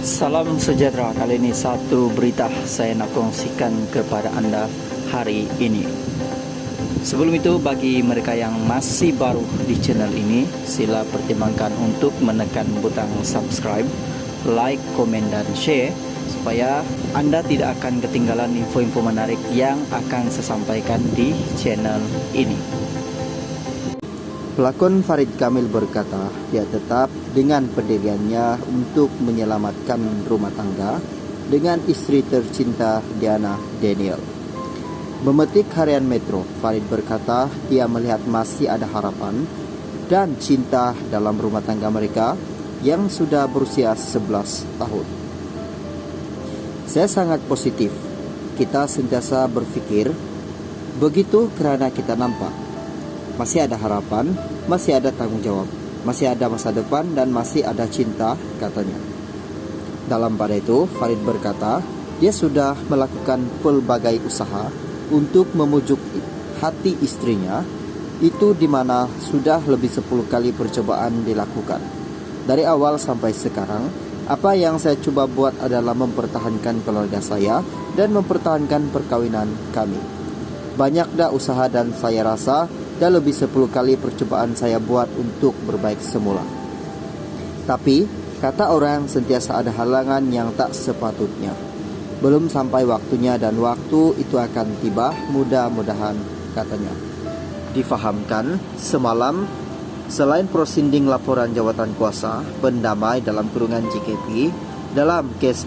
Salam sejahtera. Kali ini satu berita saya nak kongsikan kepada anda hari ini. Sebelum itu, bagi mereka yang masih baru di channel ini, sila pertimbangkan untuk menekan butang subscribe, like, komen dan share supaya anda tidak akan ketinggalan info-info menarik yang akan saya sampaikan di channel ini. Pelakon Farid Kamil berkata dia tetap dengan pendiriannya untuk menyelamatkan rumah tangga dengan istri tercinta Diana Daniel. Memetik harian Metro, Farid berkata dia melihat masih ada harapan dan cinta dalam rumah tangga mereka yang sudah berusia 11 tahun. Saya sangat positif. Kita sentiasa berpikir begitu karena kita nampak masih ada harapan, masih ada tanggung jawab, masih ada masa depan dan masih ada cinta, katanya. Dalam pada itu, Farid berkata, dia sudah melakukan pelbagai usaha untuk memujuk hati istrinya, itu di mana sudah lebih 10 kali percobaan dilakukan. Dari awal sampai sekarang, apa yang saya coba buat adalah mempertahankan keluarga saya dan mempertahankan perkawinan kami. Banyak dah usaha dan saya rasa dah lebih 10 kali percobaan saya buat untuk berbaik semula. Tapi, kata orang, sentiasa ada halangan yang tak sepatutnya. Belum sampai waktunya dan waktu itu akan tiba, mudah-mudahan, katanya. Difahamkan, semalam, selain prosinding laporan jawatan kuasa pendamai dalam kurungan JKP, dalam kes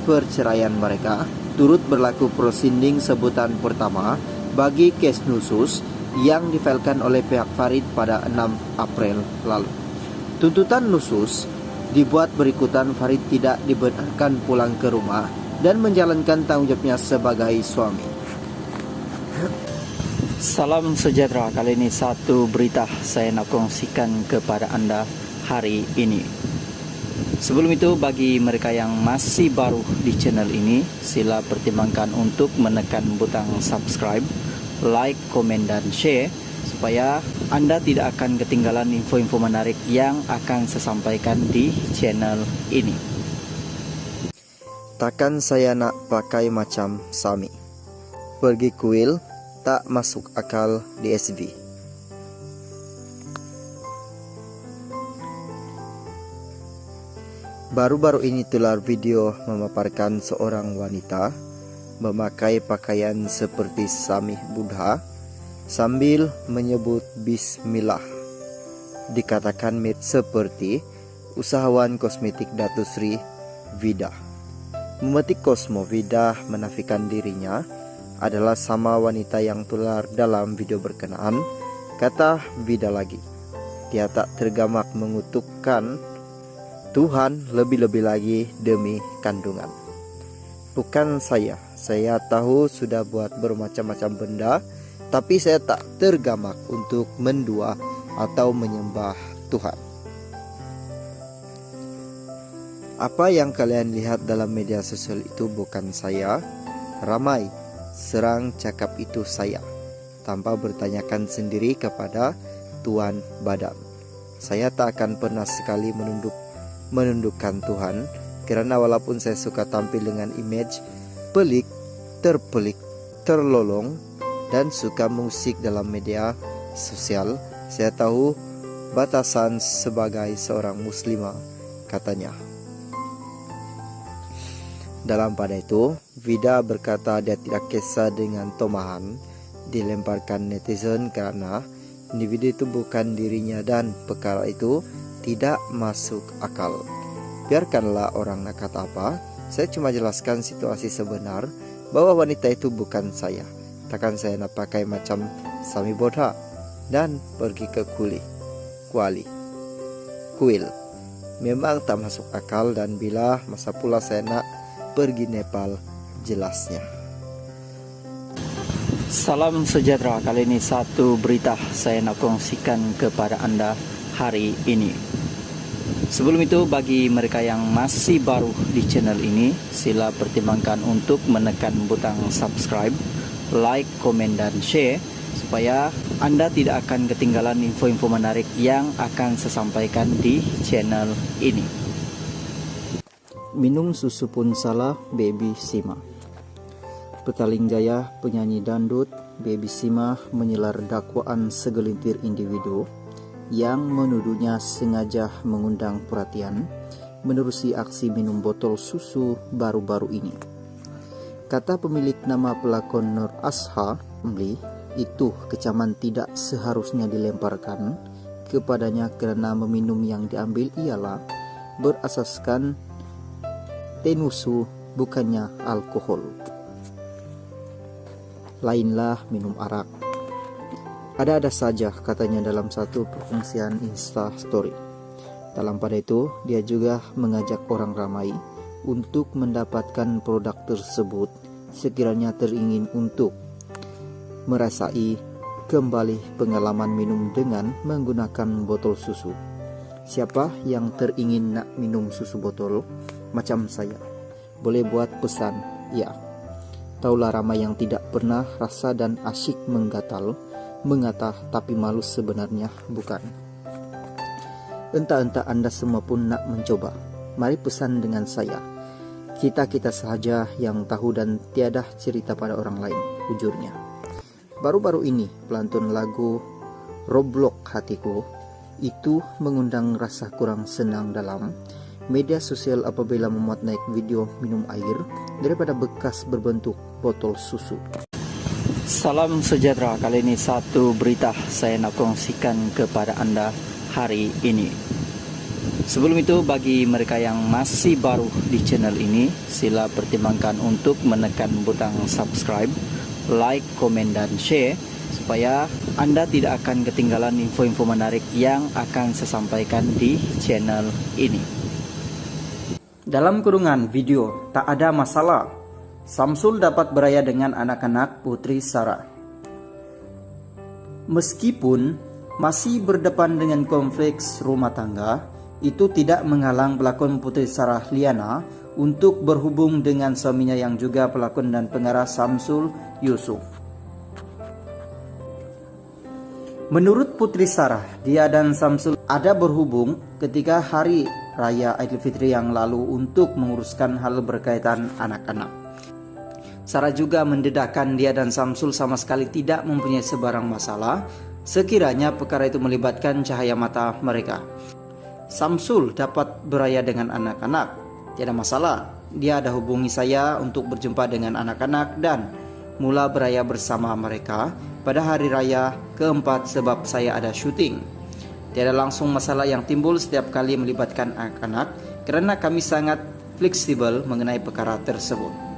perceraian mereka, turut berlaku prosinding sebutan pertama bagi kes nusus yang difailkan oleh pihak Farid pada 6 April lalu. Tuntutan nusus dibuat berikutan Farid tidak dibenarkan pulang ke rumah dan menjalankan tanggung jawabnya sebagai suami. Salam sejahtera. Kali ini satu berita saya nak kongsikan kepada anda hari ini. Sebelum itu, bagi mereka yang masih baru di channel ini, sila pertimbangkan untuk menekan butang subscribe, like, komen dan share supaya anda tidak akan ketinggalan info-info menarik yang akan saya sampaikan di channel ini. Takkan saya nak pakai macam Sami. Pergi kuil tak masuk akal di SV. Baru-baru ini tular video memaparkan seorang wanita memakai pakaian seperti Sami Buddha sambil menyebut Bismillah. Dikatakan mirip seperti usahawan kosmetik Datuk Sri Vida. Memetik Kosmo, Vida menafikan dirinya adalah sama wanita yang tular dalam video berkenaan. Kata Vida lagi, dia tak tergamak mengutukkan Tuhan lebih-lebih lagi demi kandungan. Bukan saya tahu sudah buat bermacam-macam benda, tapi saya tak tergamak untuk mendua atau menyembah Tuhan. Apa yang kalian lihat dalam media sosial itu bukan saya. Ramai serang cakap itu saya, tanpa bertanyakan sendiri kepada Tuan Badan. Saya tak akan pernah sekali menundukkan Tuhan, karena walaupun saya suka tampil dengan image pelik, terpelik, terlolong, dan suka musik dalam media sosial, saya tahu batasan sebagai seorang muslimah, katanya. Dalam pada itu, Vida berkata dia tidak kisah dengan tomahan dilemparkan netizen karena individu itu bukan dirinya dan perkara itu tidak masuk akal. Biarkanlah orang nak kata apa, saya cuma jelaskan situasi sebenar bahwa wanita itu bukan saya. Takkan saya nak pakai macam Sami Buddha dan pergi ke kuil. Memang tak masuk akal, dan bila masa pula saya nak pergi Nepal, jelasnya. Salam sejahtera. Kali ini satu berita saya nak kongsikan kepada anda hari ini. Sebelum itu, bagi mereka yang masih baru di channel ini, sila pertimbangkan untuk menekan butang subscribe, like, komen dan share supaya anda tidak akan ketinggalan info-info menarik yang akan saya sampaikan di channel ini. Minum susu pun salah, Baby Sima. Petaling gaya penyanyi dangdut Baby Sima menyelar dakwaan segelintir individu yang menuduhnya sengaja mengundang perhatian menerusi aksi minum botol susu baru-baru ini. Kata pemilik nama pelakon Nur Asha Mli, itu kecaman tidak seharusnya dilemparkan kepadanya karena meminum yang diambil ialah berasaskan tenusu, bukannya alkohol. Lainlah minum arak. Ada-ada saja katanya dalam satu perfungsian Insta Story. Dalam pada itu, dia juga mengajak orang ramai untuk mendapatkan produk tersebut sekiranya teringin untuk merasai kembali pengalaman minum dengan menggunakan botol susu. Siapa yang teringin nak minum susu botol macam saya, boleh buat pesan, ya. Taulah ramai yang tidak pernah rasa dan asyik menggatal, mengatah tapi malu sebenarnya bukan. Entah-entah Anda semua pun nak mencoba. Mari pesan dengan saya. Kita sahaja yang tahu dan tiada cerita pada orang lain, ujurnya. Baru-baru ini pelantun lagu Roblox Hatiku itu mengundang rasa kurang senang dalam media sosial apabila memuat naik video minum air daripada bekas berbentuk botol susu. Salam sejahtera, kali ini satu berita saya nak kongsikan kepada Anda hari ini. Sebelum itu, bagi mereka yang masih baru di channel ini, sila pertimbangkan untuk menekan butang subscribe, like, komen, dan share supaya Anda tidak akan ketinggalan info-info menarik yang akan saya sampaikan di channel ini. Dalam kurungan video, tak ada masalah. Samsul dapat beraya dengan anak-anak Putri Sarah. Meskipun masih berdepan dengan konflik rumah tangga, itu tidak menghalang pelakon Putri Sarah Liana untuk berhubung dengan suaminya yang juga pelakon dan pengarah Samsul Yusuf. Menurut Putri Sarah, dia dan Samsul ada berhubung ketika hari Raya Idul Fitri yang lalu untuk menguruskan hal berkaitan anak-anak. Sarah juga mendedahkan dia dan Samsul sama sekali tidak mempunyai sebarang masalah sekiranya perkara itu melibatkan cahaya mata mereka. Samsul dapat beraya dengan anak-anak, tiada masalah. Dia ada hubungi saya untuk berjumpa dengan anak-anak dan mula beraya bersama mereka pada hari raya keempat sebab saya ada syuting. Tiada langsung masalah yang timbul setiap kali melibatkan anak-anak karena kami sangat fleksibel mengenai perkara tersebut.